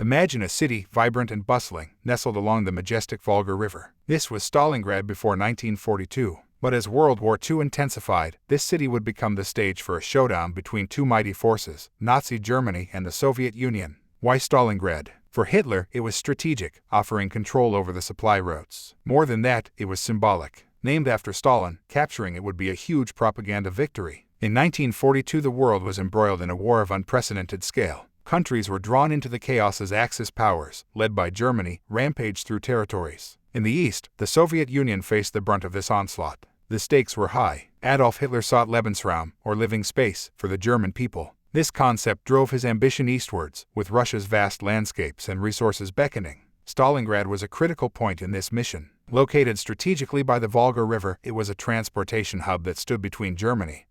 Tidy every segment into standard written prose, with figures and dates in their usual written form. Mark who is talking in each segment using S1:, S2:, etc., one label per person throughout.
S1: Imagine a city, vibrant and bustling, nestled along the majestic Volga River. This was Stalingrad before 1942. But as World War II intensified, this city would become the stage for a showdown between two mighty forces, Nazi Germany and the Soviet Union. Why Stalingrad? For Hitler, it was strategic, offering control over the supply routes. More than that, it was symbolic. Named after Stalin, capturing it would be a huge propaganda victory. In 1942, the world was embroiled in a war of unprecedented scale. Countries were drawn into the chaos as Axis powers, led by Germany, rampaged through territories. In the East, the Soviet Union faced the brunt of this onslaught. The stakes were high. Adolf Hitler sought Lebensraum, or living space, for the German people. This concept drove his ambition eastwards, with Russia's vast landscapes and resources beckoning. Stalingrad was a critical point in this mission. Located strategically by the Volga River, it was a transportation hub that stood between Germany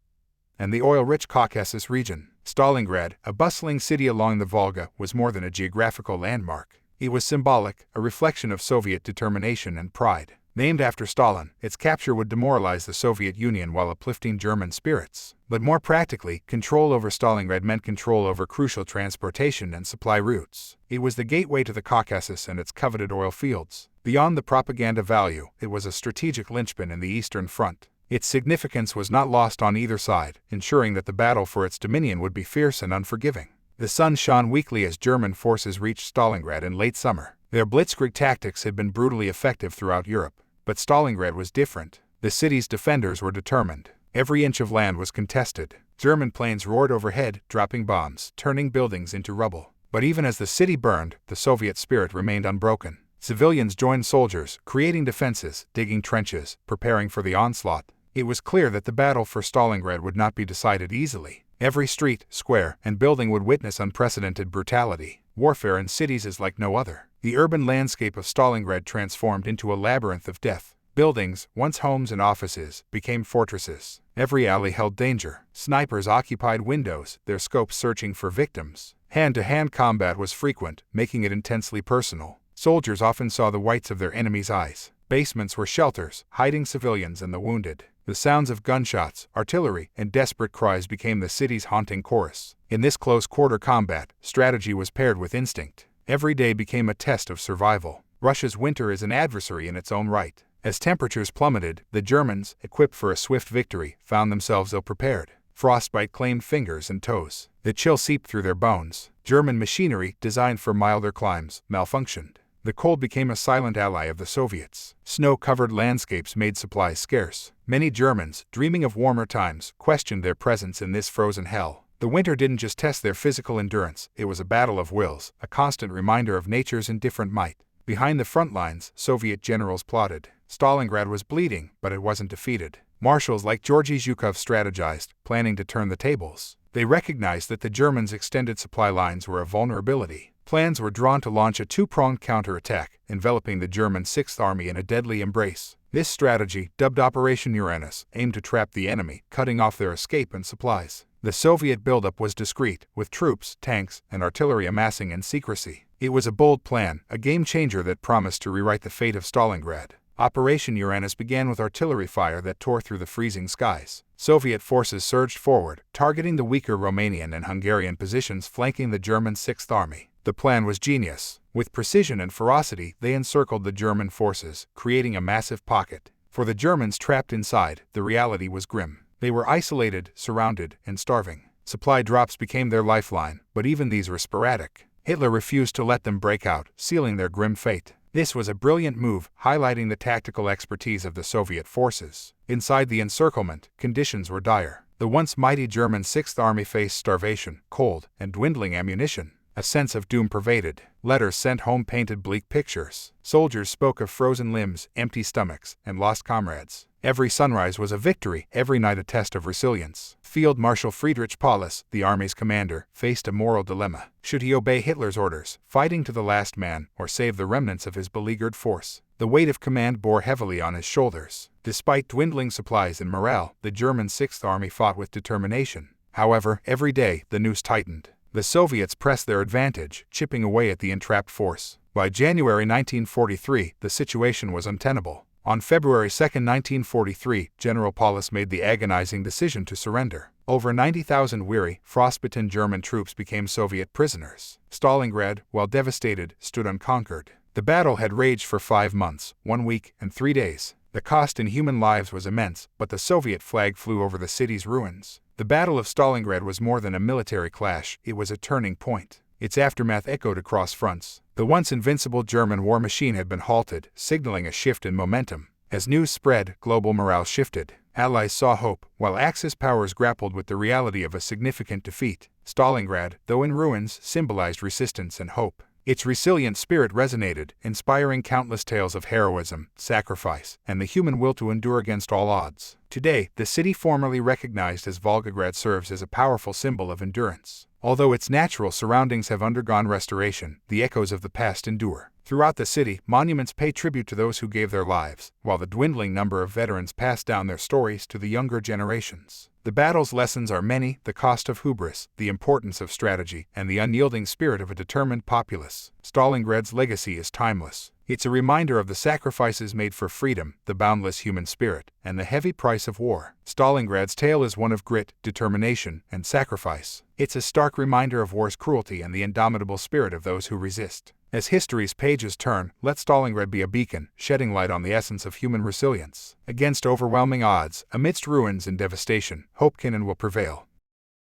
S1: and the oil-rich Caucasus region. Stalingrad, a bustling city along the Volga, was more than a geographical landmark. It was symbolic, a reflection of Soviet determination and pride. Named after Stalin, its capture would demoralize the Soviet Union while uplifting German spirits. But more practically, control over Stalingrad meant control over crucial transportation and supply routes. It was the gateway to the Caucasus and its coveted oil fields. Beyond the propaganda value, it was a strategic linchpin in the Eastern Front. Its significance was not lost on either side, ensuring that the battle for its dominion would be fierce and unforgiving. The sun shone weekly as German forces reached Stalingrad in late summer. Their blitzkrieg tactics had been brutally effective throughout Europe. But Stalingrad was different. The city's defenders were determined. Every inch of land was contested. German planes roared overhead, dropping bombs, turning buildings into rubble. But even as the city burned, the Soviet spirit remained unbroken. Civilians joined soldiers, creating defenses, digging trenches, preparing for the onslaught. It was clear that the battle for Stalingrad would not be decided easily. Every street, square, and building would witness unprecedented brutality. Warfare in cities is like no other. The urban landscape of Stalingrad transformed into a labyrinth of death. Buildings, once homes and offices, became fortresses. Every alley held danger. Snipers occupied windows, their scopes searching for victims. Hand-to-hand combat was frequent, making it intensely personal. Soldiers often saw the whites of their enemies' eyes. Basements were shelters, hiding civilians and the wounded. The sounds of gunshots, artillery, and desperate cries became the city's haunting chorus. In this close-quarter combat, strategy was paired with instinct. Every day became a test of survival. Russia's winter is an adversary in its own right. As temperatures plummeted, the Germans, equipped for a swift victory, found themselves ill-prepared. Frostbite claimed fingers and toes. The chill seeped through their bones. German machinery, designed for milder climes, malfunctioned. The cold became a silent ally of the Soviets. Snow-covered landscapes made supplies scarce. Many Germans, dreaming of warmer times, questioned their presence in this frozen hell. The winter didn't just test their physical endurance, it was a battle of wills, a constant reminder of nature's indifferent might. Behind the front lines, Soviet generals plotted. Stalingrad was bleeding, but it wasn't defeated. Marshals like Georgy Zhukov strategized, planning to turn the tables. They recognized that the Germans' extended supply lines were a vulnerability. Plans were drawn to launch a two-pronged counterattack, enveloping the German Sixth Army in a deadly embrace. This strategy, dubbed Operation Uranus, aimed to trap the enemy, cutting off their escape and supplies. The Soviet buildup was discreet, with troops, tanks, and artillery amassing in secrecy. It was a bold plan, a game-changer that promised to rewrite the fate of Stalingrad. Operation Uranus began with artillery fire that tore through the freezing skies. Soviet forces surged forward, targeting the weaker Romanian and Hungarian positions flanking the German Sixth Army. The plan was genius. With precision and ferocity, they encircled the German forces, creating a massive pocket. For the Germans trapped inside, the reality was grim. They were isolated, surrounded, and starving. Supply drops became their lifeline, but even these were sporadic. Hitler refused to let them break out, sealing their grim fate. This was a brilliant move, highlighting the tactical expertise of the Soviet forces. Inside the encirclement, conditions were dire. The once mighty German Sixth Army faced starvation, cold, and dwindling ammunition. A sense of doom pervaded. Letters sent home painted bleak pictures. Soldiers spoke of frozen limbs, empty stomachs, and lost comrades. Every sunrise was a victory, every night a test of resilience. Field Marshal Friedrich Paulus, the army's commander, faced a moral dilemma. Should he obey Hitler's orders, fighting to the last man, or save the remnants of his beleaguered force? The weight of command bore heavily on his shoulders. Despite dwindling supplies and morale, the German Sixth Army fought with determination. However, every day, the noose tightened. The Soviets pressed their advantage, chipping away at the entrapped force. By January 1943, the situation was untenable. On February 2, 1943, General Paulus made the agonizing decision to surrender. Over 90,000 weary, frostbitten German troops became Soviet prisoners. Stalingrad, while devastated, stood unconquered. The battle had raged for 5 months, 1 week, and 3 days. The cost in human lives was immense, but the Soviet flag flew over the city's ruins. The Battle of Stalingrad was more than a military clash, it was a turning point. Its aftermath echoed across fronts. The once invincible German war machine had been halted, signaling a shift in momentum. As news spread, global morale shifted. Allies saw hope, while Axis powers grappled with the reality of a significant defeat. Stalingrad, though in ruins, symbolized resistance and hope. Its resilient spirit resonated, inspiring countless tales of heroism, sacrifice, and the human will to endure against all odds. Today, the city formerly recognized as Volgograd serves as a powerful symbol of endurance. Although its natural surroundings have undergone restoration, the echoes of the past endure. Throughout the city, monuments pay tribute to those who gave their lives, while the dwindling number of veterans pass down their stories to the younger generations. The battle's lessons are many: the cost of hubris, the importance of strategy, and the unyielding spirit of a determined populace. Stalingrad's legacy is timeless. It's a reminder of the sacrifices made for freedom, the boundless human spirit, and the heavy price of war. Stalingrad's tale is one of grit, determination, and sacrifice. It's a stark reminder of war's cruelty and the indomitable spirit of those who resist. As history's pages turn, let Stalingrad be a beacon, shedding light on the essence of human resilience. Against overwhelming odds, amidst ruins and devastation, hope can and will prevail.